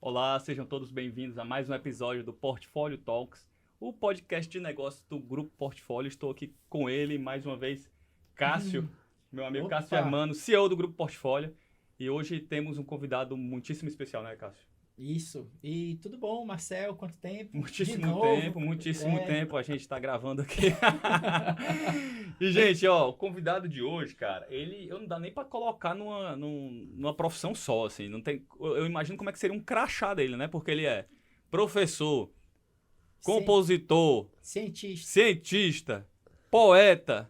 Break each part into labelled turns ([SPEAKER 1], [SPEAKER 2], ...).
[SPEAKER 1] Olá, sejam todos bem-vindos a mais um episódio do Portfólio Talks, o podcast de negócios do Grupo Portfólio. Estou aqui com ele, mais uma vez, Cássio, meu amigo
[SPEAKER 2] Opa!
[SPEAKER 1] Cássio Germano, CEO do Grupo Portfólio. E hoje temos um convidado muitíssimo especial, né, Cássio?
[SPEAKER 2] Isso. E tudo bom, Marcel? Quanto tempo?
[SPEAKER 1] Muitíssimo tempo a gente está gravando aqui. E, gente, ó, o convidado de hoje, cara, eu não dá nem para colocar numa profissão só, assim. Não tem, eu imagino como é que seria um crachá dele, né? Porque ele é professor, compositor, cientista, poeta,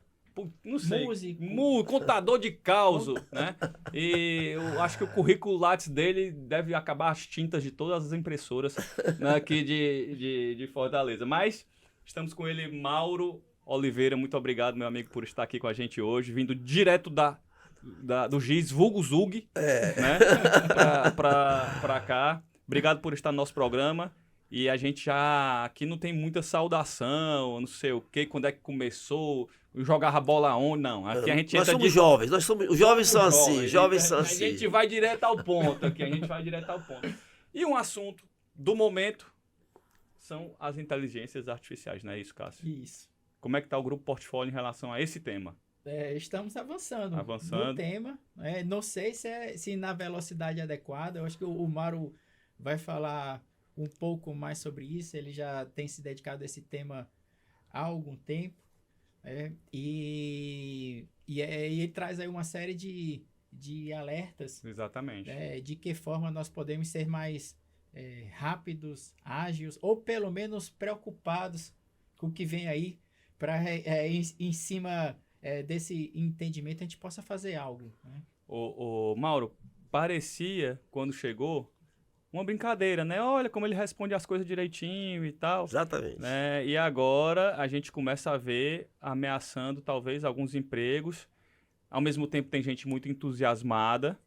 [SPEAKER 1] não sei,
[SPEAKER 2] músico,
[SPEAKER 1] contador de causo, né? E eu acho que o currículo Lattes dele deve acabar as tintas de todas as impressoras, né, aqui de Fortaleza. Mas estamos com ele, Mauro Oliveira. Muito obrigado, meu amigo, por estar aqui com a gente hoje, vindo direto do GIS, vulgo Zug, né, pra cá. Obrigado por estar no nosso programa. E a gente já aqui não tem muita saudação, não sei o quê, quando é que começou, jogava bola onde, não. Aqui a gente
[SPEAKER 3] nós somos jovens, os jovens são assim,
[SPEAKER 1] a gente vai direto ao ponto aqui, E um assunto do momento são as inteligências artificiais, não é isso, Cássio?
[SPEAKER 2] Isso.
[SPEAKER 1] Como é que está o Grupo Portfólio em relação a esse tema?
[SPEAKER 2] Estamos avançando no tema. Não sei se na velocidade adequada. Eu acho que o Mauro vai falar um pouco mais sobre isso. Ele já tem se dedicado a esse tema há algum tempo. E ele traz aí uma série de alertas.
[SPEAKER 1] Exatamente.
[SPEAKER 2] De que forma nós podemos ser mais rápidos, ágeis, ou pelo menos preocupados com o que vem aí, para em cima desse entendimento a gente possa fazer algo. Né?
[SPEAKER 1] O Mauro, parecia, quando chegou, uma brincadeira, né? Olha como ele responde as coisas direitinho e tal.
[SPEAKER 3] Exatamente.
[SPEAKER 1] Né? E agora a gente começa a ver ameaçando talvez alguns empregos. Ao mesmo tempo tem gente muito entusiasmada.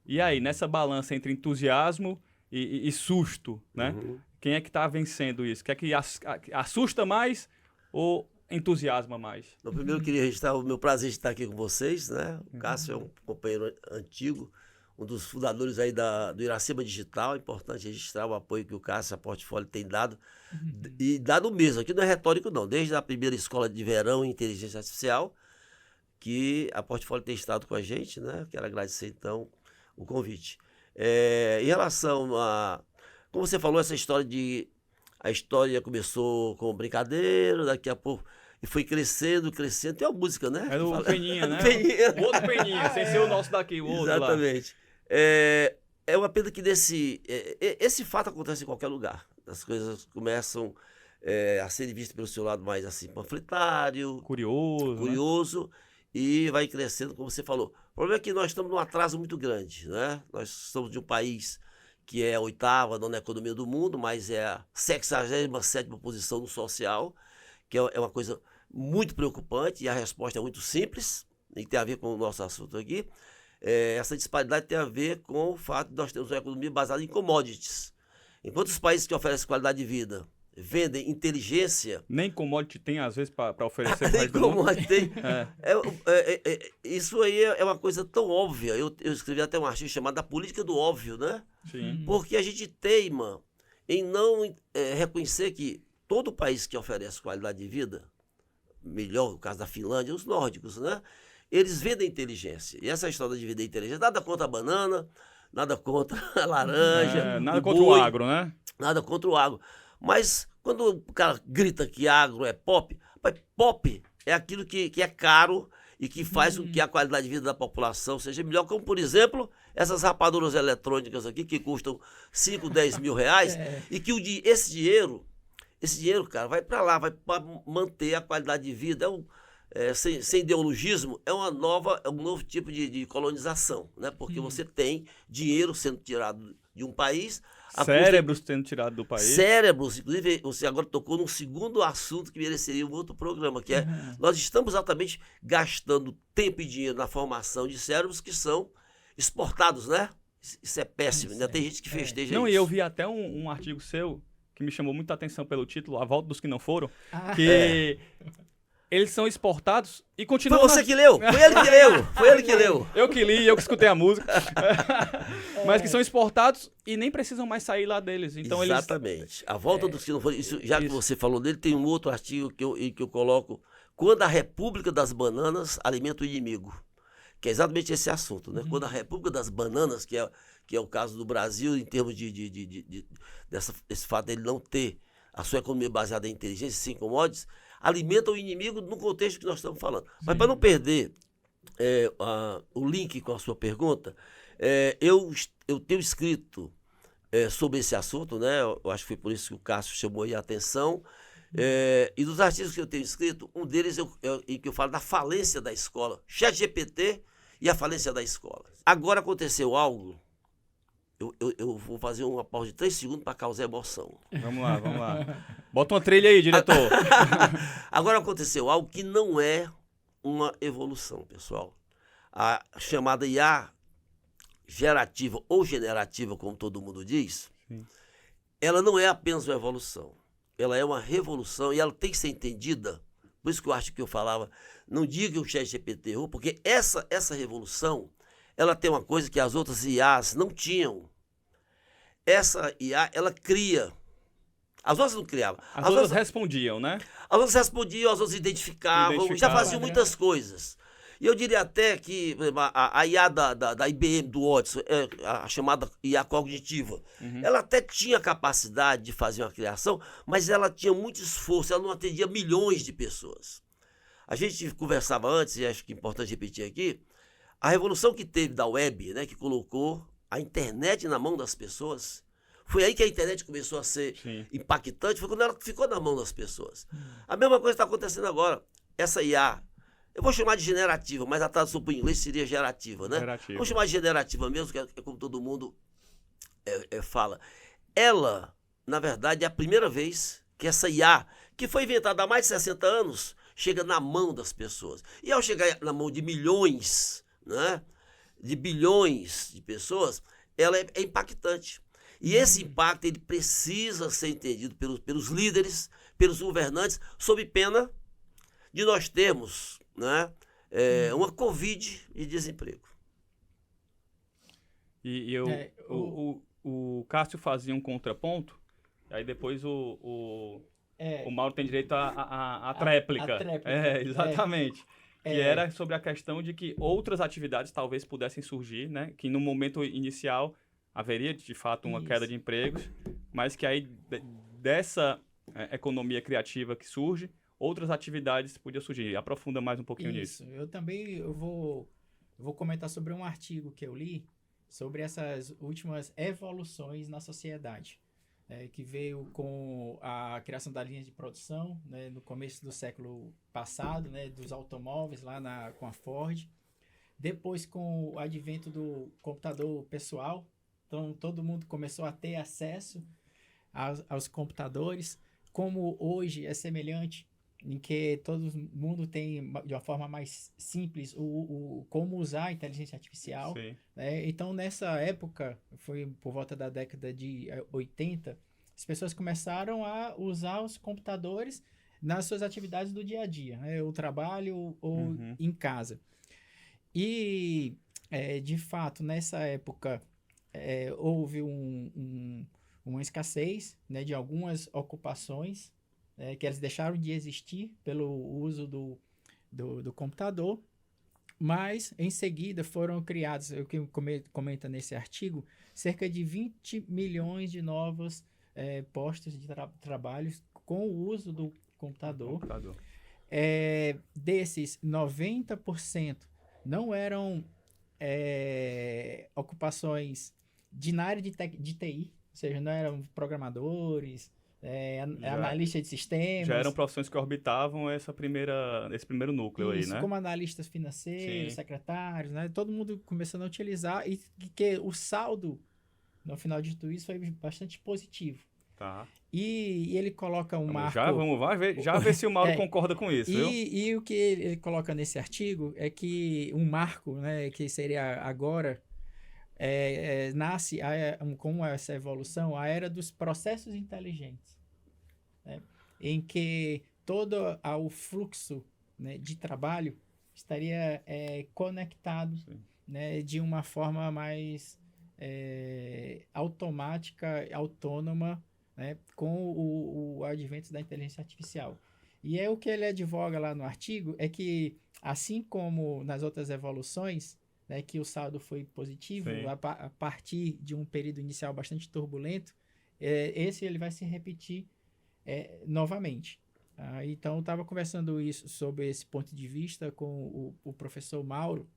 [SPEAKER 1] E aí, nessa balança entre entusiasmo e susto, né?
[SPEAKER 3] Uhum.
[SPEAKER 1] Quem é que está vencendo isso? Quem é que assusta mais ou entusiasma mais?
[SPEAKER 3] No primeiro eu queria registrar o meu prazer de estar aqui com vocês, né? O Cássio é um companheiro antigo, um dos fundadores aí do Iracema Digital. É importante registrar o apoio que o Cássio, a Portfólio, tem dado. E dado mesmo, aqui não é retórico não, desde a primeira escola de verão em inteligência artificial, que a Portfólio tem estado com a gente, né? Quero agradecer então o convite. Em relação a, como você falou, a história começou com brincadeira, daqui a pouco e foi crescendo. Tem uma música, né?
[SPEAKER 1] É do Peninha, né?
[SPEAKER 3] Peninha.
[SPEAKER 1] O outro Peninha, sem ser o nosso daqui, o outro lá.
[SPEAKER 3] Exatamente. É uma pena que esse fato acontece em qualquer lugar. As coisas começam a serem vistas pelo seu lado mais assim, panfletário,
[SPEAKER 1] curioso,
[SPEAKER 3] né? E vai crescendo, como você falou. O problema é que nós estamos num atraso muito grande, né? Nós somos de um país que é a 8ª, nona economia do mundo, mas é a 67ª posição no social, que é uma coisa muito preocupante, e a resposta é muito simples, e tem a ver com o nosso assunto aqui. Essa disparidade tem a ver com o fato de nós termos uma economia baseada em commodities. Enquanto os países que oferecem qualidade de vida vendem inteligência...
[SPEAKER 1] Nem commodity tem, às vezes, para oferecer.
[SPEAKER 3] Nem commodity tem. Isso aí é uma coisa tão óbvia. Eu escrevi até um artigo chamado A Política do Óbvio, né?
[SPEAKER 1] Sim.
[SPEAKER 3] Porque a gente teima em não reconhecer que todo país que oferece qualidade de vida, melhor no caso da Finlândia, os nórdicos, né? Eles vendem inteligência. E essa história de vender inteligência, nada contra a banana, nada contra a laranja.
[SPEAKER 1] Nada contra o agro, né?
[SPEAKER 3] Nada contra o agro. Mas quando o cara grita que agro é pop, pop é aquilo que é caro e que faz com que a qualidade de vida da população seja melhor, como por exemplo, essas rapaduras eletrônicas aqui que custam 5, 10 mil reais e que esse dinheiro, cara, vai para lá, vai para manter a qualidade de vida. Sem ideologismo, é um novo tipo de colonização, né? Porque você tem dinheiro sendo tirado de um país.
[SPEAKER 1] Cérebros sendo tirados do país.
[SPEAKER 3] Cérebros, inclusive, você agora tocou num segundo assunto que mereceria um outro programa, que é, nós estamos exatamente gastando tempo e dinheiro na formação de cérebros que são exportados, né? Isso é péssimo, ainda tem gente que festeja isso.
[SPEAKER 1] Não, e eu vi até um artigo seu que me chamou muita atenção pelo título, A Volta dos que Não Foram, que eles são exportados e continuam...
[SPEAKER 3] Foi você que leu, foi ele que leu, foi ele que leu.
[SPEAKER 1] Eu que li, eu que escutei a música. Mas que são exportados e nem precisam mais sair lá deles. Então
[SPEAKER 3] exatamente. A volta dos que não foram... Já que você falou dele, tem um outro artigo que eu coloco. Quando a República das Bananas alimenta o inimigo. Que é exatamente esse assunto, né? Quando a República das Bananas, que é o caso do Brasil, em termos desse fato dele não ter a sua economia baseada em inteligência, sem commodities, alimenta o inimigo no contexto que nós estamos falando. Mas para não perder o link com a sua pergunta, eu tenho escrito sobre esse assunto, né? Eu acho que foi por isso que o Cássio chamou aí a atenção. E dos artigos que eu tenho escrito, um deles em que eu falo da falência da escola, ChatGPT e a falência da escola. Agora aconteceu algo, eu vou fazer uma pausa de 3 segundos para causar emoção.
[SPEAKER 1] Vamos lá. Bota uma trilha aí, diretor.
[SPEAKER 3] Agora aconteceu algo que não é uma evolução, pessoal. A chamada IA gerativa ou generativa, como todo mundo diz, sim, ela não é apenas uma evolução. Ela é uma revolução e ela tem que ser entendida. Por isso que eu acho que eu falava, não diga que o ChatGPT errou, porque essa revolução, ela tem uma coisa que as outras IAs não tinham. Essa IA, ela cria. As outras não criavam.
[SPEAKER 1] As outras respondiam, né?
[SPEAKER 3] As outras respondiam, as outras identificavam, já faziam muitas coisas. E eu diria até que a IA da IBM, do Watson, a chamada IA cognitiva, ela até tinha capacidade de fazer uma criação, mas ela tinha muito esforço, ela não atendia milhões de pessoas. A gente conversava antes, e acho que é importante repetir aqui, a revolução que teve da web, né, que colocou a internet na mão das pessoas, foi aí que a internet começou a ser impactante, foi quando ela ficou na mão das pessoas. A mesma coisa está acontecendo agora. Essa IA, eu vou chamar de generativa, mas a tradução para o inglês seria gerativa, né? Vamos chamar de generativa mesmo, que é como todo mundo fala. Ela, na verdade, é a primeira vez que essa IA, que foi inventada há mais de 60 anos, chega na mão das pessoas. E ao chegar na mão de milhões, né, de bilhões de pessoas, ela é impactante. E esse impacto ele precisa ser entendido pelos líderes, pelos governantes, sob pena de nós termos, né, uma Covid de desemprego.
[SPEAKER 1] O Cássio fazia um contraponto, aí depois o Mauro tem direito à tréplica. Exatamente. Que era sobre a questão de que outras atividades talvez pudessem surgir, né? Que no momento inicial haveria, de fato, uma queda de empregos, mas que aí dessa economia criativa que surge, outras atividades podiam surgir. Aprofunda mais um pouquinho nisso.
[SPEAKER 2] Eu também vou comentar sobre um artigo que eu li sobre essas últimas evoluções na sociedade, que veio com a criação da linha de produção, né, no começo do século passado, né, dos automóveis lá com a Ford. Depois, com o advento do computador pessoal, então todo mundo começou a ter acesso aos computadores, como hoje é semelhante, em que todo mundo tem, de uma forma mais simples, como usar a inteligência artificial. Né? Então, nessa época, foi por volta da década de 80, as pessoas começaram a usar os computadores nas suas atividades do dia a dia, né? O trabalho ou em casa. E, de fato, nessa época, houve uma escassez, né, de algumas ocupações, que elas deixaram de existir pelo uso do computador, mas em seguida foram criados, o que comenta nesse artigo, cerca de 20 milhões de novos postos de trabalho com o uso do computador. Desses, 90% não eram ocupações na área de TI, ou seja, não eram programadores, analista de sistemas.
[SPEAKER 1] Já eram profissões que orbitavam esse primeiro núcleo. Isso, aí, né?
[SPEAKER 2] Como analistas financeiros, secretários, né? Todo mundo começando a utilizar e que o saldo, no final de tudo isso, foi bastante positivo.
[SPEAKER 1] Tá.
[SPEAKER 2] E ele coloca um marco...
[SPEAKER 1] Já ver se o Mauro concorda com isso, viu?
[SPEAKER 2] E o que ele coloca nesse artigo é que um marco, né, que seria agora... nasce com essa evolução a era dos processos inteligentes, né? Em que todo o fluxo né, de trabalho estaria conectado, né, de uma forma mais automática, autônoma, né, com o advento da inteligência artificial. E o que ele advoga lá no artigo é que, assim como nas outras evoluções, né, que o saldo foi positivo a partir de um período inicial bastante turbulento, esse ele vai se repetir novamente. Então, eu estava conversando sobre esse ponto de vista com o professor Mauro,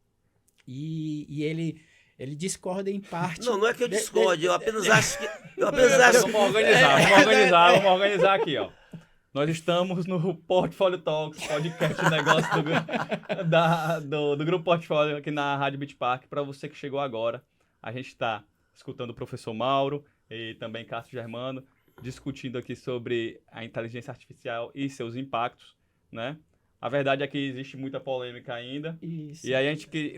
[SPEAKER 2] e ele discorda em parte.
[SPEAKER 3] Não é que eu discorde, eu apenas acho que... Vamos
[SPEAKER 1] organizar aqui, ó. Nós estamos no Portfólio Talks, podcast de negócio do Grupo Portfólio aqui na Rádio Beach Park. Para você que chegou agora, a gente está escutando o professor Mauro e também Cássio Germano, discutindo aqui sobre a inteligência artificial e seus impactos, né? A verdade é que existe muita polêmica ainda.
[SPEAKER 2] Isso.
[SPEAKER 1] E aí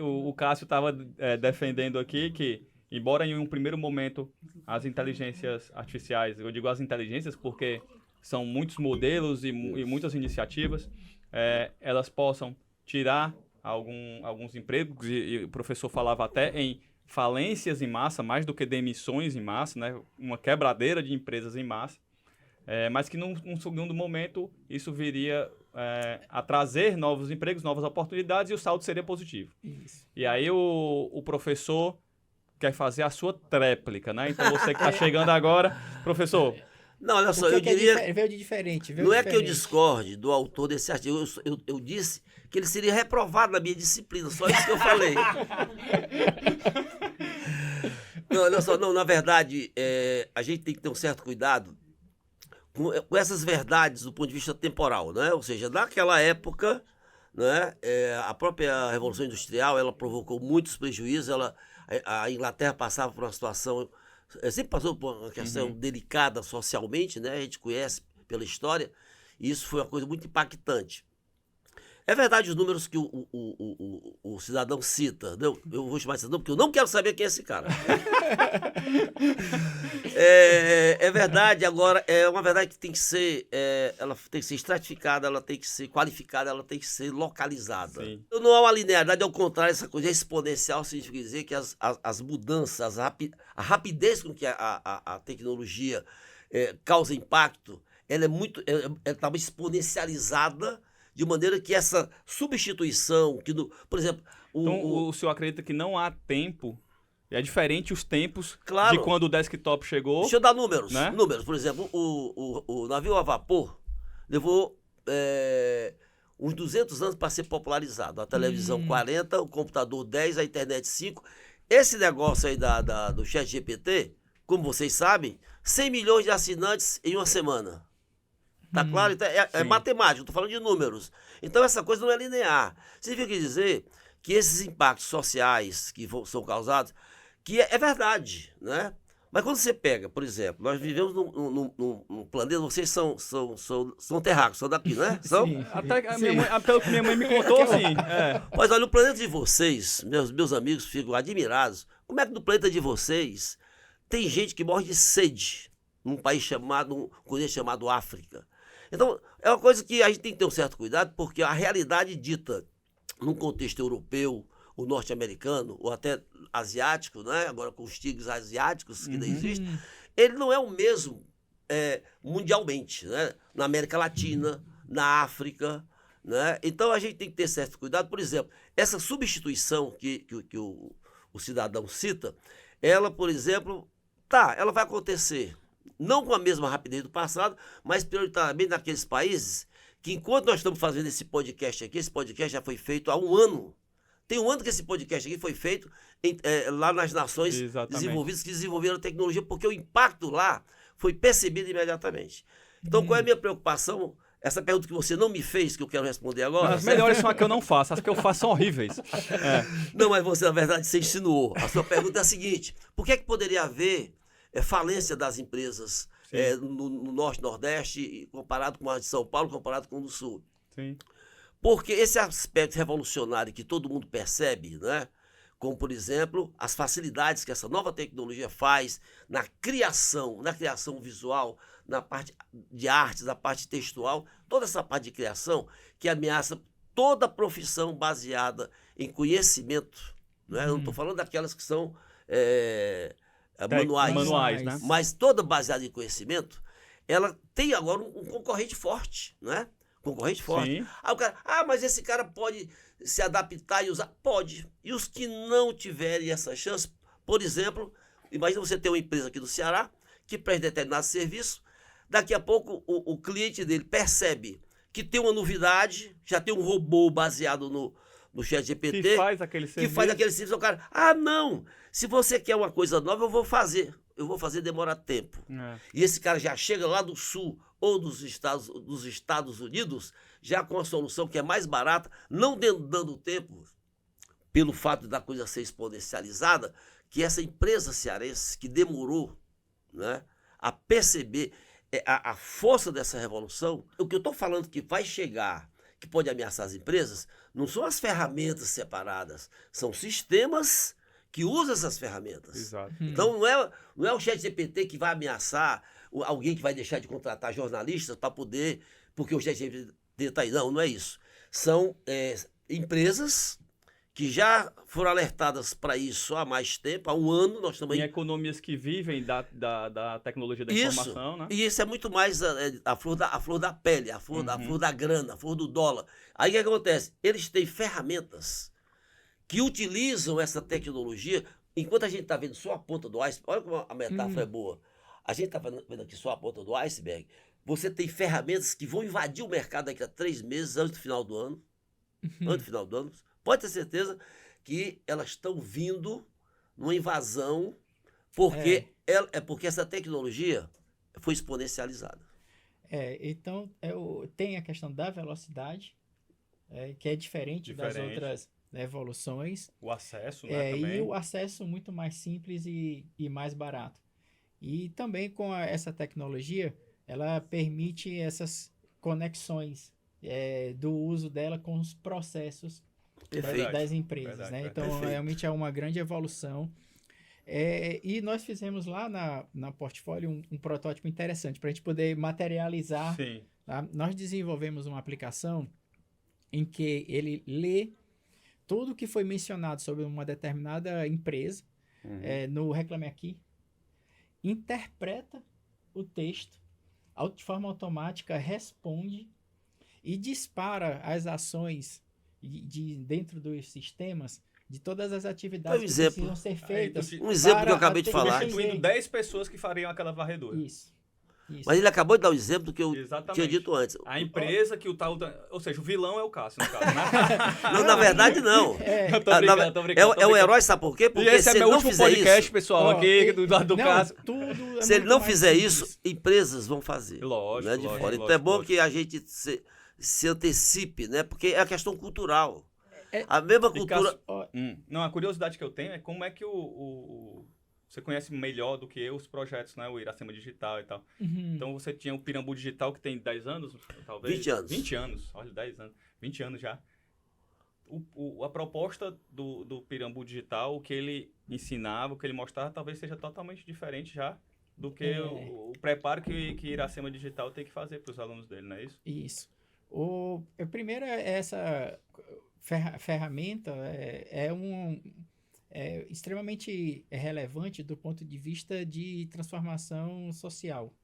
[SPEAKER 1] o Cássio estava defendendo aqui que, embora em um primeiro momento as inteligências artificiais, eu digo as inteligências porque são muitos modelos e muitas iniciativas, elas possam tirar alguns empregos, e o professor falava até em falências em massa, mais do que demissões em massa, né? Uma quebradeira de empresas em massa, mas que num segundo momento isso viria a trazer novos empregos, novas oportunidades, e o saldo seria positivo.
[SPEAKER 2] Isso.
[SPEAKER 1] E aí o professor quer fazer a sua tréplica, né? Então você que está chegando agora, professor...
[SPEAKER 3] Não, olha só, eu diria...
[SPEAKER 2] Veio de diferente.
[SPEAKER 3] Não é que eu discorde do autor desse artigo, eu disse que ele seria reprovado na minha disciplina, só isso que eu falei. Não, olha só, na verdade, a gente tem que ter um certo cuidado com essas verdades do ponto de vista temporal, né? Ou seja, naquela época, né, a própria Revolução Industrial, ela provocou muitos prejuízos, a Inglaterra passava por uma situação... sempre passou por uma questão delicada socialmente, né? A gente conhece pela história, e isso foi uma coisa muito impactante. É verdade os números que o cidadão cita, não, eu vou chamar de cidadão porque eu não quero saber quem é esse cara. É verdade, agora, é uma verdade que tem que ser, ela tem que ser estratificada, ela tem que ser qualificada, ela tem que ser localizada.
[SPEAKER 1] Sim.
[SPEAKER 3] Não há uma linearidade, ao contrário, essa coisa exponencial significa dizer que as mudanças, a rapidez com que a tecnologia causa impacto, ela está exponencializada, de maneira que essa substituição, por exemplo...
[SPEAKER 1] Então, o senhor acredita que não há tempo, é diferente os tempos
[SPEAKER 3] claro,
[SPEAKER 1] de quando o desktop chegou?
[SPEAKER 3] Deixa eu dar números.
[SPEAKER 1] Né?
[SPEAKER 3] Números, por exemplo, o navio a vapor levou uns 200 anos para ser popularizado. A televisão 40, o computador 10, a internet 5. Esse negócio aí do ChatGPT, como vocês sabem, 100 milhões de assinantes em uma semana. Tá claro? Então, é matemática, eu tô falando de números. Então essa coisa não é linear. Significa dizer que esses impactos sociais que são causados, que é verdade, né? Mas quando você pega, por exemplo, nós vivemos num planeta, vocês são terráqueos, são daqui, né? São?
[SPEAKER 1] Sim. Pelo que minha mãe me contou, sim.
[SPEAKER 3] Mas olha, o planeta de vocês, meus amigos ficam admirados, como é que no planeta de vocês tem gente que morre de sede num país num continente chamado África? Então, é uma coisa que a gente tem que ter um certo cuidado, porque a realidade dita num contexto europeu, ou norte-americano, ou até asiático, né? Agora com os tigres asiáticos que ainda existem, ele não é o mesmo mundialmente, né? Na América Latina, na África, né? Então, a gente tem que ter certo cuidado. Por exemplo, essa substituição que o cidadão cita, ela, por exemplo, ela vai acontecer. Não com a mesma rapidez do passado, mas prioritariamente naqueles países que, enquanto nós estamos fazendo esse podcast aqui, esse podcast já foi feito há um ano. Tem um ano que esse podcast aqui foi feito lá nas nações desenvolvidas, que desenvolveram a tecnologia, porque o impacto lá foi percebido imediatamente. Então, qual é a minha preocupação? Essa pergunta que você não me fez, que eu quero responder agora.
[SPEAKER 1] As melhores são as que eu não faço, as que eu faço são horríveis.
[SPEAKER 3] Não, mas você, na verdade, você insinuou. A sua pergunta é a seguinte: por que poderia haver falência das empresas no Norte e Nordeste, comparado com a de São Paulo, comparado com o do Sul?
[SPEAKER 1] Sim.
[SPEAKER 3] Porque esse aspecto revolucionário que todo mundo percebe, né? Como, por exemplo, as facilidades que essa nova tecnologia faz na criação visual, na parte de artes, na parte textual, toda essa parte de criação que ameaça toda profissão baseada em conhecimento, né? Eu não estou falando daquelas que são manuais,
[SPEAKER 1] né?
[SPEAKER 3] Mas toda baseada em conhecimento, ela tem agora um concorrente forte, né? Concorrente forte.
[SPEAKER 1] Sim.
[SPEAKER 3] Aí o cara, mas esse cara pode se adaptar e usar? Pode. E os que não tiverem essa chance, por exemplo, imagina você ter uma empresa aqui do Ceará que presta determinado serviço, daqui a pouco o cliente dele percebe que tem uma novidade, já tem um robô baseado no ChatGPT.
[SPEAKER 1] Que faz aquele
[SPEAKER 3] serviço. O cara, não, se você quer uma coisa nova, eu vou fazer. Demora tempo. E esse cara já chega lá do Sul ou dos Estados Unidos, já com a solução que é mais barata, não dando tempo, pelo fato da coisa ser exponencializada, que essa empresa cearense que demorou, né, a perceber a força dessa revolução. O que eu estou falando que vai chegar, que pode ameaçar as empresas, não são as ferramentas separadas, são sistemas que usam essas ferramentas.
[SPEAKER 1] Exato.
[SPEAKER 3] Então não é o ChatGPT que vai ameaçar alguém que vai deixar de contratar jornalistas para poder, porque o ChatGPT está aí. Não é isso. São empresas que já foram alertadas para isso há mais tempo, há um ano. Nós também...
[SPEAKER 1] Em economias que vivem da tecnologia da informação, né?
[SPEAKER 3] E isso é muito mais a flor da pele, a flor da grana, a flor do dólar. Aí o que acontece? Eles têm ferramentas que utilizam essa tecnologia, enquanto a gente está vendo só a ponta do iceberg. Olha como a metáfora é boa. A gente está vendo aqui só a ponta do iceberg. Você tem ferramentas que vão invadir o mercado daqui a 3 meses, antes do final do ano. Antes do final do ano. Pode ter certeza que elas estão vindo numa invasão, porque essa tecnologia foi exponencializada.
[SPEAKER 2] Então tem a questão da velocidade, que é diferente das outras evoluções.
[SPEAKER 1] O acesso, né, também.
[SPEAKER 2] E o acesso muito mais simples e mais barato. E também com essa tecnologia, ela permite essas conexões do uso dela com os processos das empresas. Né? Então, realmente é uma grande evolução. E nós fizemos lá na Portfólio um protótipo interessante para a gente poder materializar.
[SPEAKER 1] Sim.
[SPEAKER 2] Tá? Nós desenvolvemos uma aplicação em que ele lê tudo que foi mencionado sobre uma determinada empresa no Reclame Aqui, interpreta o texto, de forma automática responde e dispara as ações dentro dos sistemas de todas as atividades que precisam ser feitas.
[SPEAKER 3] Um exemplo que eu acabei de falar.
[SPEAKER 1] Incluindo 10 pessoas que fariam aquela varredura.
[SPEAKER 2] Isso.
[SPEAKER 3] Mas ele acabou de dar o exemplo que eu tinha dito antes.
[SPEAKER 1] A empresa que o tal... Ou seja, o vilão é o Cássio, no caso, né?
[SPEAKER 3] Não, na verdade, não.
[SPEAKER 1] Eu tô brincando.
[SPEAKER 3] É o herói, sabe por quê? Porque
[SPEAKER 1] esse é meu último podcast,
[SPEAKER 3] isso,
[SPEAKER 1] pessoal, aqui do lado do Cássio.
[SPEAKER 3] Se ele não fizer isso, empresas vão fazer.
[SPEAKER 1] Lógico,
[SPEAKER 3] né, de fora. Então é bom que a gente se antecipe, né? Porque é a questão cultural. A mesma cultura...
[SPEAKER 1] Não, a curiosidade que eu tenho é como é que você conhece melhor do que eu os projetos, né? O Iracema Digital e tal. Então você tinha o Pirambu Digital, que tem 10 anos, talvez?
[SPEAKER 3] 20 anos.
[SPEAKER 1] 20 anos, olha, 10 anos. 20 anos já. A proposta do Pirambu Digital, o que ele ensinava, o que ele mostrava, talvez seja totalmente diferente já do que o preparo que Iracema Digital tem que fazer para os alunos dele, não é isso?
[SPEAKER 2] Isso. Primeiro, essa ferramenta é extremamente relevante do ponto de vista de transformação social.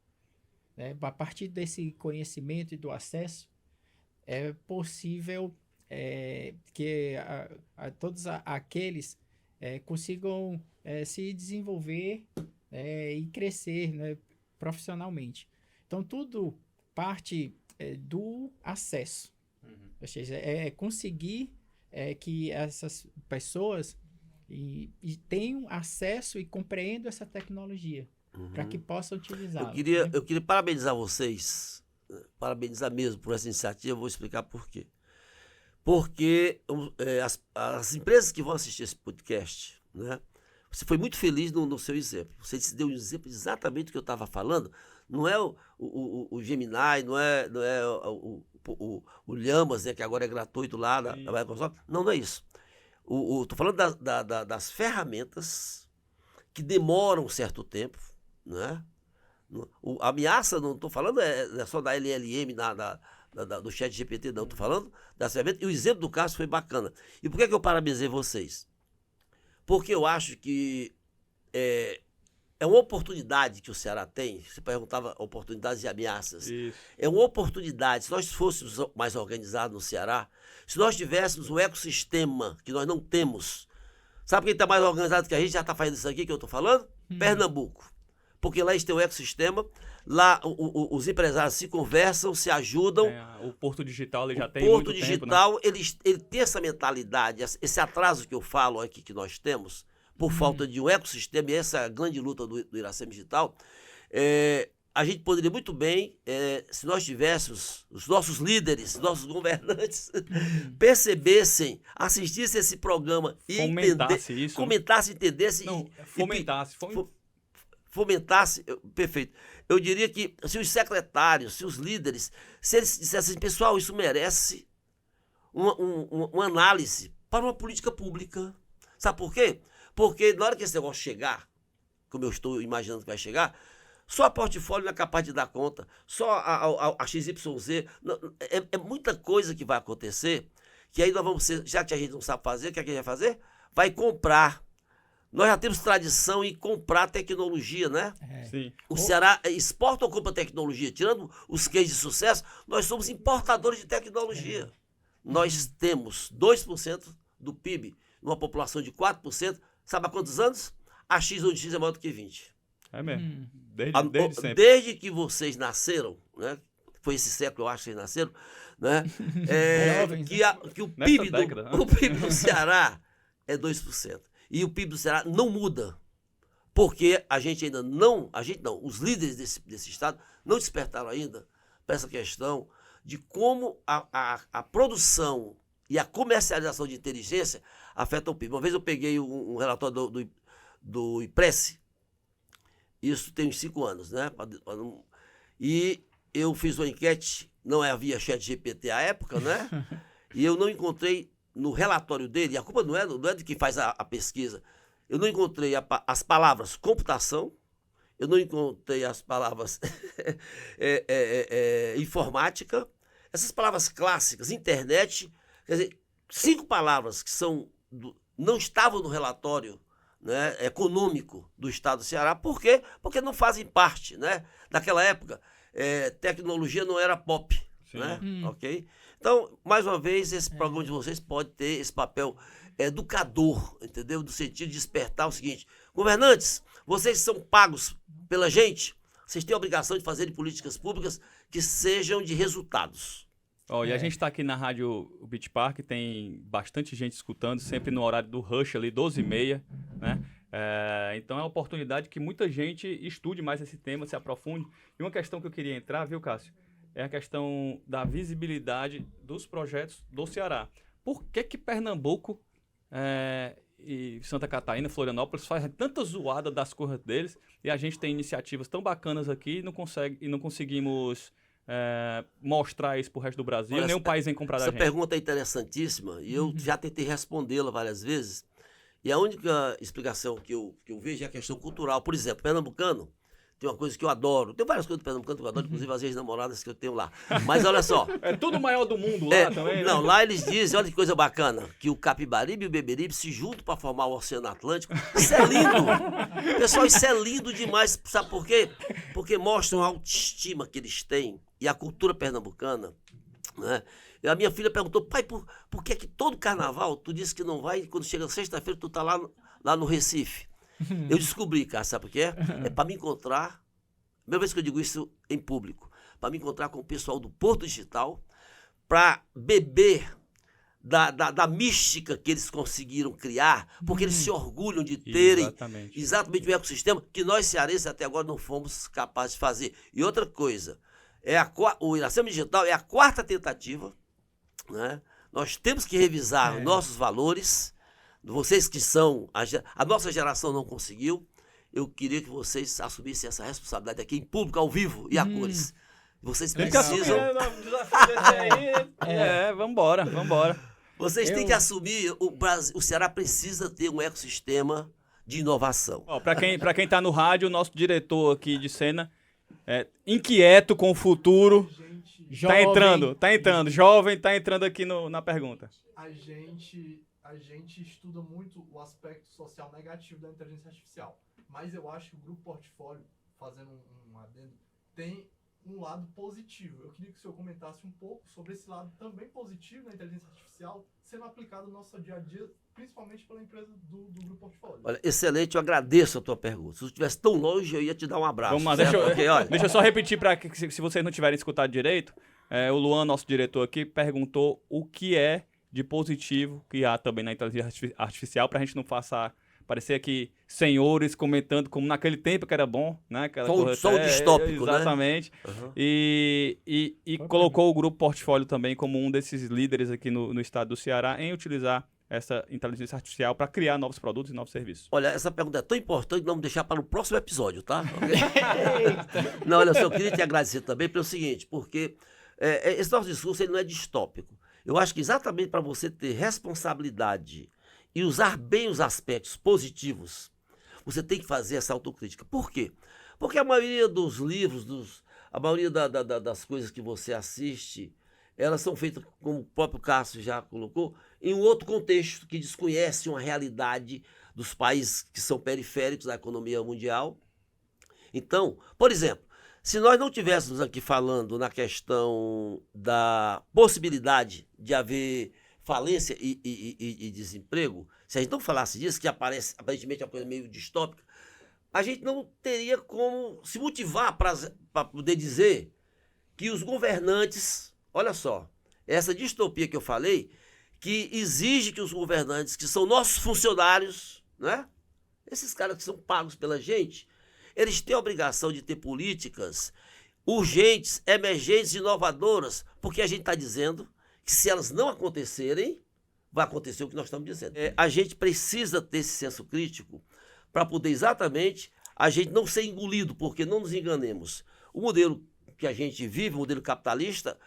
[SPEAKER 2] A partir desse conhecimento e do acesso, é possível que todos aqueles consigam se desenvolver e crescer, né, profissionalmente. Então, tudo parte do acesso. Ou seja, conseguir que essas pessoas tenham acesso e compreendam essa tecnologia para que possam utilizá-la.
[SPEAKER 3] Eu queria parabenizar vocês, parabenizar mesmo por essa iniciativa. Eu vou explicar por quê. Porque as empresas que vão assistir esse podcast, né, você foi muito feliz no seu exemplo. Você deu um exemplo exatamente do que eu estava falando. Não é o Gemini, não é o Llamas, né, que agora é gratuito lá da Microsoft. Não é isso. Estou falando das ferramentas que demoram um certo tempo, né? A ameaça, não estou falando, é só da LLM do chat GPT, não. Estou falando das ferramentas. E o exemplo do Cássio foi bacana. E por que eu parabenizei vocês? Porque eu acho que é uma oportunidade que o Ceará tem. Você perguntava oportunidades e ameaças.
[SPEAKER 1] Isso.
[SPEAKER 3] É uma oportunidade. Se nós fôssemos mais organizados no Ceará, se nós tivéssemos um ecossistema que nós não temos. Sabe quem está mais organizado que a gente? Já está fazendo isso aqui que eu estou falando? Pernambuco. Porque lá eles têm um ecossistema, lá os empresários se conversam, se ajudam.
[SPEAKER 1] O Porto Digital ele já tem
[SPEAKER 3] muito
[SPEAKER 1] muito
[SPEAKER 3] tempo. O
[SPEAKER 1] Porto
[SPEAKER 3] Digital, ele tem essa mentalidade, esse atraso que eu falo aqui que nós temos, por falta de um ecossistema, e essa grande luta do Iracema Digital, a gente poderia muito bem, se nós tivéssemos, os nossos líderes, nossos governantes, percebessem, assistissem esse programa e comentassem, entendessem.
[SPEAKER 1] Não,
[SPEAKER 3] fomentasse, perfeito. Eu diria que se os secretários, se os líderes, se eles dissessem, pessoal, isso merece uma análise para uma política pública. Sabe por quê? Porque na hora que esse negócio chegar, como eu estou imaginando que vai chegar, só a portfólio não é capaz de dar conta, só a XYZ, é muita coisa que vai acontecer, que aí nós vamos ser, já que a gente não sabe fazer, o que a gente vai fazer? Vai comprar. Nós já temos tradição em comprar tecnologia, né?
[SPEAKER 1] Sim.
[SPEAKER 3] O Ceará exporta ou compra tecnologia? Tirando os cases de sucesso, nós somos importadores de tecnologia. Nós temos 2% do PIB, numa população de 4%. Sabe há quantos anos? A X ou de X é maior do que 20.
[SPEAKER 1] É mesmo. Desde sempre.
[SPEAKER 3] Desde que vocês nasceram, né? Foi esse século, eu acho que vocês nasceram, né? Que o PIB do Ceará é 2%. E o PIB do Ceará não muda, porque a gente ainda não, os líderes desse estado não despertaram ainda para essa questão de como a produção e a comercialização de inteligência afetam o PIB. Uma vez eu peguei um relatório do IPRESSE, isso tem uns 5 anos, né? E eu fiz uma enquete, não havia chat GPT à época, né? E eu não encontrei no relatório dele, e a culpa não é de quem faz a pesquisa, eu não encontrei as palavras computação, eu não encontrei as palavras informática, essas palavras clássicas, internet, quer dizer, 5 palavras que não estavam no relatório, né, econômico do estado do Ceará. Por quê? Porque não fazem parte, né? Naquela época, tecnologia não era pop, né? Ok? Então, mais uma vez, esse programa de vocês pode ter esse papel educador, entendeu? No sentido de despertar o seguinte: governantes, vocês são pagos pela gente, vocês têm a obrigação de fazerem políticas públicas que sejam de resultados.
[SPEAKER 1] E a gente está aqui na Rádio Beach Park, tem bastante gente escutando, sempre no horário do rush ali, 12h30, né? Então é uma oportunidade que muita gente estude mais esse tema, se aprofunde. E uma questão que eu queria entrar, viu, Cássio? É a questão da visibilidade dos projetos do Ceará. Por que Pernambuco e Santa Catarina, Florianópolis, fazem tanta zoada das coisas deles e a gente tem iniciativas tão bacanas aqui e não conseguimos mostrar isso pro resto do Brasil? Olha, nenhum país vem comprar da gente.
[SPEAKER 3] Essa pergunta é interessantíssima e eu já tentei respondê-la várias vezes. E a única explicação que eu vejo é a questão cultural. Por exemplo, pernambucano tem uma coisa que eu adoro. Tem várias coisas do pernambucano que eu adoro, inclusive as ex-namoradas que eu tenho lá. Mas olha só.
[SPEAKER 1] É tudo maior do mundo lá também, né?
[SPEAKER 3] Não, lá eles dizem, olha que coisa bacana, que o Capibaribe e o Beberibe se juntam para formar o Oceano Atlântico. Isso é lindo. Pessoal, isso é lindo demais. Sabe por quê? Porque mostram a autoestima que eles têm e a cultura pernambucana, né? E a minha filha perguntou: pai, por que é que todo carnaval tu disse que não vai e quando chega sexta-feira tu tá lá no Recife? Eu descobri, cara, sabe por quê? É para me encontrar, primeira vez que eu digo isso em público, para me encontrar com o pessoal do Porto Digital, para beber da mística que eles conseguiram criar, porque eles se orgulham de terem exatamente o ecossistema que nós cearenses até agora não fomos capazes de fazer. E outra coisa, o Iracema Digital é a 4ª tentativa, né? Nós temos que revisar nossos valores. Vocês que são... A nossa geração não conseguiu. Eu queria que vocês assumissem essa responsabilidade aqui em público, ao vivo e a cores. Vocês precisam...
[SPEAKER 1] Vambora.
[SPEAKER 3] Vocês têm que assumir... O Ceará precisa ter um ecossistema de inovação.
[SPEAKER 1] Para quem está no rádio, o nosso diretor aqui de cena... inquieto com o futuro. Tá entrando. Jovem tá entrando aqui na pergunta.
[SPEAKER 4] A gente estuda muito o aspecto social negativo da inteligência artificial. Mas eu acho que o Grupo Portfólio, fazendo um adendo, tem um lado positivo. Eu queria que o senhor comentasse um pouco sobre esse lado também positivo da inteligência artificial sendo aplicado no nosso dia a dia, principalmente pela empresa do Grupo Portfólio.
[SPEAKER 3] Olha, excelente, eu agradeço a tua pergunta. Se tu estivesse tão longe, eu ia te dar um abraço.
[SPEAKER 1] Vamos lá, deixa eu só repetir para que se vocês não tiverem escutado direito, o Luan, nosso diretor aqui, perguntou o que é de positivo que há também na inteligência artificial, para a gente não parecer aqui senhores comentando como naquele tempo que era bom, né?
[SPEAKER 3] Só o distópico,
[SPEAKER 1] exatamente.
[SPEAKER 3] Né? Uhum.
[SPEAKER 1] E colocou o Grupo Portfólio também como um desses líderes aqui no estado do Ceará em utilizar essa inteligência artificial para criar novos produtos e novos serviços.
[SPEAKER 3] Olha, essa pergunta é tão importante que vamos deixar para o próximo episódio, tá? Não, olha só, eu queria te agradecer também pelo seguinte, porque esse nosso discurso ele não é distópico. Eu acho que exatamente para você ter responsabilidade e usar bem os aspectos positivos, você tem que fazer essa autocrítica. Por quê? Porque a maioria dos livros, a maioria das coisas que você assiste, elas são feitas, como o próprio Cássio já colocou, em um outro contexto que desconhece uma realidade dos países que são periféricos da economia mundial. Então, por exemplo, se nós não tivéssemos aqui falando na questão da possibilidade de haver falência e desemprego, se a gente não falasse disso, que aparentemente é uma coisa meio distópica, a gente não teria como se motivar para poder dizer que os governantes, olha só, essa distopia que eu falei, que exige que os governantes, que são nossos funcionários, né? Esses caras que são pagos pela gente, eles têm a obrigação de ter políticas urgentes, emergentes, inovadoras, porque a gente está dizendo que se elas não acontecerem, vai acontecer o que nós estamos dizendo. A gente precisa ter esse senso crítico para poder exatamente a gente não ser engolido, porque não nos enganemos. O modelo que a gente vive, o modelo capitalista,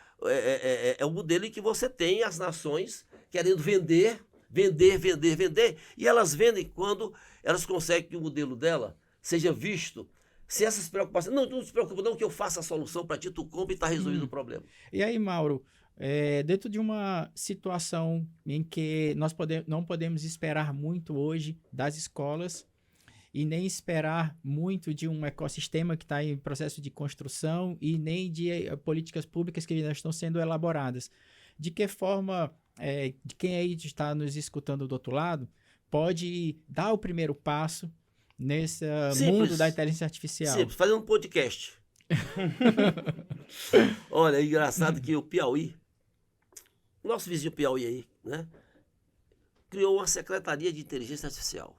[SPEAKER 3] é o modelo em que você tem as nações querendo vender, e elas vendem quando elas conseguem que o modelo dela seja visto sem essas preocupações. Não se preocupa não que eu faça a solução para ti, tu compra e está resolvido o problema.
[SPEAKER 2] E aí, Mauro, dentro de uma situação em que nós não podemos esperar muito hoje das escolas e nem esperar muito de um ecossistema que está em processo de construção e nem de políticas públicas que ainda estão sendo elaboradas. De que forma, de quem aí está nos escutando do outro lado, pode dar o primeiro passo nesse mundo da inteligência artificial?
[SPEAKER 3] Simples, fazer um podcast. Olha, é engraçado que o Piauí, o nosso vizinho Piauí aí, né, criou uma secretaria de inteligência artificial.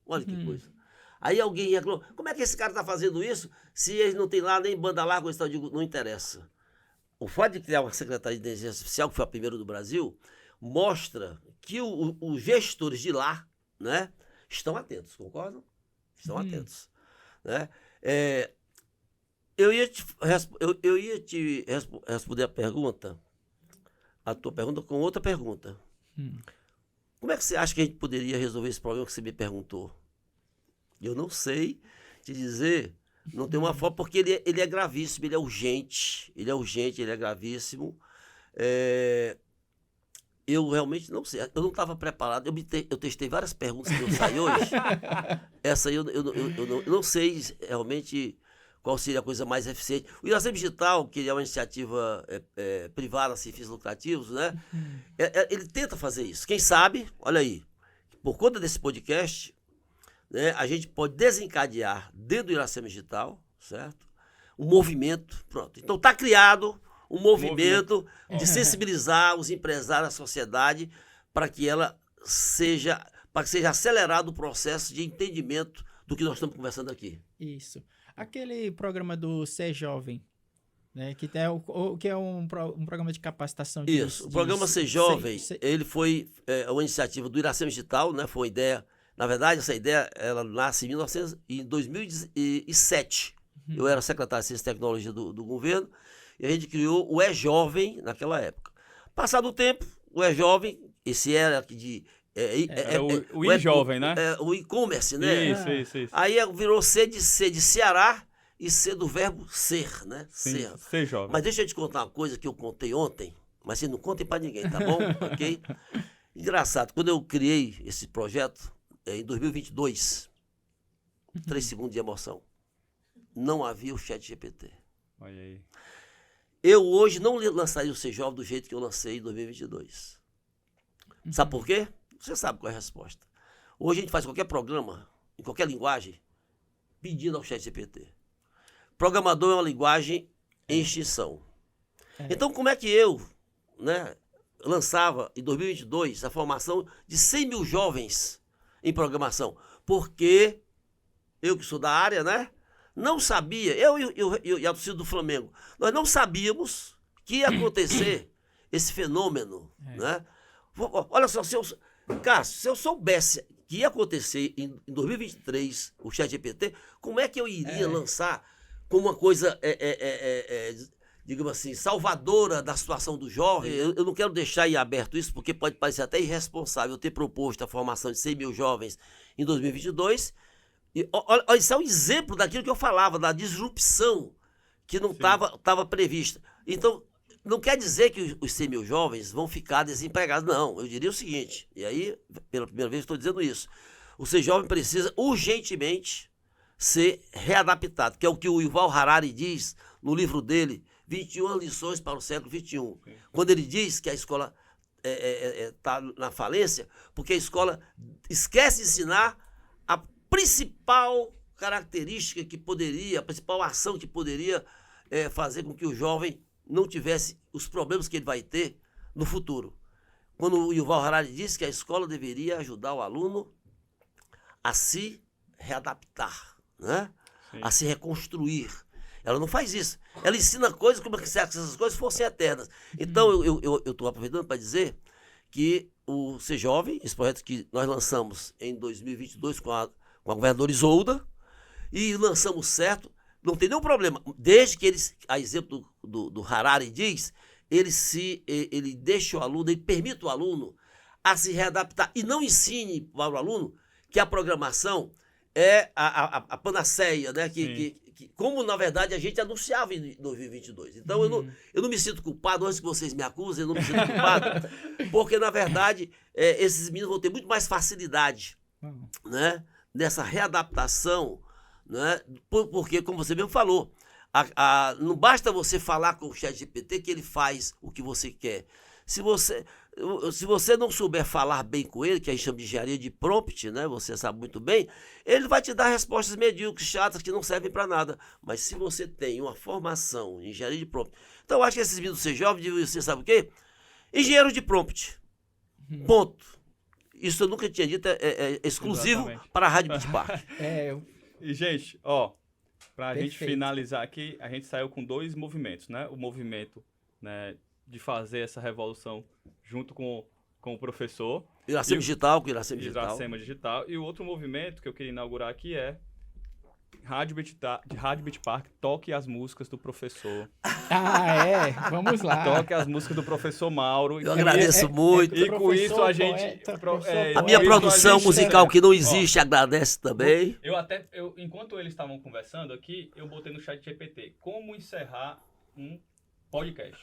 [SPEAKER 3] Olha que coisa. Aí alguém reclamou, como é que esse cara está fazendo isso se ele não tem lá nem banda larga? Eu digo, não interessa. O fato de criar uma secretaria de inteligência artificial, que foi a primeira do Brasil, mostra que os gestores de lá, né, estão atentos, concordam? Estão atentos. Né? Eu ia te responder a tua pergunta com outra pergunta. Como é que você acha que a gente poderia resolver esse problema que você me perguntou? Eu não sei te dizer, não tem uma forma, porque ele é gravíssimo, ele é urgente, ele é gravíssimo. Eu realmente não sei, eu não estava preparado, eu testei várias perguntas que eu saí hoje, essa aí eu não sei realmente qual seria a coisa mais eficiente. O Iracema Digital, que é uma iniciativa privada, sem fins lucrativos, né? Ele tenta fazer isso. Quem sabe, olha aí, por conta desse podcast, né, a gente pode desencadear dentro do Iracema Digital, certo? Um movimento, pronto. Então está criado um movimento de sensibilizar os empresários, a sociedade, para que seja acelerado o processo de entendimento do que nós estamos conversando aqui.
[SPEAKER 2] Isso. Aquele programa do Ser Jovem, né, que é um programa de capacitação.
[SPEAKER 3] Isso. O programa Ser Jovem, ele foi uma iniciativa do Iracema Digital, né? Foi uma ideia. Na verdade, essa ideia ela nasce em 2007. Eu era secretário de Ciência e Tecnologia do governo e a gente criou o E-Jovem naquela época. Passado o tempo, o E-Jovem, esse era de...
[SPEAKER 1] o e-jovem, né?
[SPEAKER 3] O e-commerce, né?
[SPEAKER 1] Isso.
[SPEAKER 3] Aí virou C de Ceará e ser do verbo ser, né?
[SPEAKER 1] Sim, ser jovem.
[SPEAKER 3] Mas deixa eu te contar uma coisa que eu contei ontem, mas vocês não contem para ninguém, tá bom? Ok? Engraçado, quando eu criei esse projeto, em 2022, 3 segundos de emoção, não havia o ChatGPT.
[SPEAKER 1] Olha aí.
[SPEAKER 3] Eu hoje não lançaria o Ser Jovem do jeito que eu lancei em 2022. Sabe por quê? Você sabe qual é a resposta. Hoje a gente faz qualquer programa, em qualquer linguagem, pedindo ao ChatGPT. Programador é uma linguagem em extinção. Então, como é que eu, né, lançava em 2022 a formação de 100 mil jovens em programação? Porque eu que sou da área, né, não sabia, eu e a torcida do Flamengo, nós não sabíamos que ia acontecer esse fenômeno, né? Olha só, Cássio, se eu soubesse que ia acontecer em 2023 o ChatGPT, como é que eu iria lançar como uma coisa, digamos assim, salvadora da situação do jovem? Eu não quero deixar em aberto isso, porque pode parecer até irresponsável eu ter proposto a formação de 100 mil jovens em 2022. E, olha, isso é um exemplo daquilo que eu falava, da disrupção que não estava prevista. Então, não quer dizer que os 100 mil jovens vão ficar desempregados, não. Eu diria o seguinte, e aí, pela primeira vez estou dizendo isso, o Ser Jovem precisa urgentemente ser readaptado, que é o que o Yuval Harari diz no livro dele, 21 lições para o século XXI. Quando ele diz que a escola está na falência, porque a escola esquece de ensinar a principal característica que poderia, a principal ação que poderia fazer com que o jovem não tivesse os problemas que ele vai ter no futuro. Quando o Yuval Harari diz que a escola deveria ajudar o aluno a se readaptar, né? A se reconstruir. Ela não faz isso. Ela ensina coisas como se essas coisas fossem eternas. Então, eu estou aproveitando para dizer que o Ser Jovem, esse projeto que nós lançamos em 2022 com a governadora Isolda, e lançamos certo, não tem nenhum problema, desde que eles, a exemplo do Harari diz, ele deixa o aluno, ele permite o aluno a se readaptar e não ensine para o aluno que a programação é a panaceia, né? Como, na verdade, a gente anunciava em 2022. Então, eu não me sinto culpado, antes que vocês me acusem, eu não me sinto culpado, porque, na verdade, esses meninos vão ter muito mais facilidade, né, nessa readaptação, né, porque, como você mesmo falou, não basta você falar com o ChatGPT que ele faz o que você quer. Se você não souber falar bem com ele, que a gente chama de engenharia de prompt, né? Você sabe muito bem, ele vai te dar respostas medíocres, chatas, que não servem para nada. Mas se você tem uma formação em engenharia de prompt... Então, eu acho que esses meninos ser jovens deviam ser, sabe o quê? Engenheiro de prompt. Ponto. Isso eu nunca tinha dito, é exclusivo para a Rádio Beach Park.
[SPEAKER 1] E, gente, para a gente finalizar aqui, a gente saiu com 2 movimentos, né? O movimento, né, de fazer essa revolução junto com o professor.
[SPEAKER 3] Iracema Digital, com Iracema Digital.
[SPEAKER 1] Iracema Digital. E o outro movimento que eu queria inaugurar aqui é Rádio Beach Park, toque as músicas do professor.
[SPEAKER 2] Vamos lá.
[SPEAKER 1] Toque as músicas do professor Mauro.
[SPEAKER 3] Eu agradeço muito.
[SPEAKER 1] E com isso a gente...
[SPEAKER 3] a minha produção musical que não existe agradece também.
[SPEAKER 1] Enquanto eles estavam conversando aqui, eu botei no chat GPT como encerrar um podcast.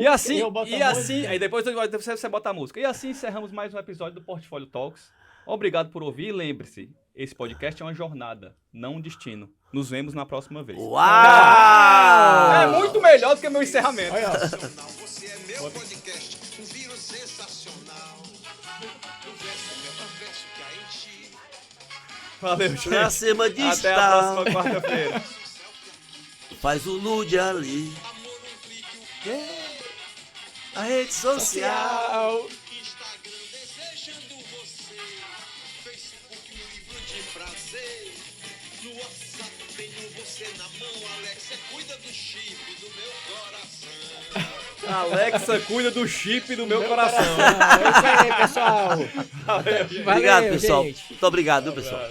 [SPEAKER 1] E assim, aí depois você bota a música. E assim encerramos mais um episódio do Portfólio Talks. Obrigado por ouvir e lembre-se, esse podcast é uma jornada, não um destino. Nos vemos na próxima vez.
[SPEAKER 3] Uau!
[SPEAKER 1] É muito melhor do que meu encerramento.
[SPEAKER 5] Você é meu podcast, um vírus sensacional.
[SPEAKER 1] Valeu, gente.
[SPEAKER 3] Iracema Digital.
[SPEAKER 1] Até a próxima quarta-feira.
[SPEAKER 3] Faz o nude ali. A rede social.
[SPEAKER 5] Instagram desejando você. Facebook um livro de prazer. No WhatsApp tenho você na mão. Alexa, cuida do chip do meu coração.
[SPEAKER 1] Alexa, cuida do chip do meu coração.
[SPEAKER 2] É isso aí, pessoal.
[SPEAKER 1] Valeu, gente.
[SPEAKER 3] Obrigado, pessoal.
[SPEAKER 2] Gente.
[SPEAKER 3] Muito obrigado, pessoal.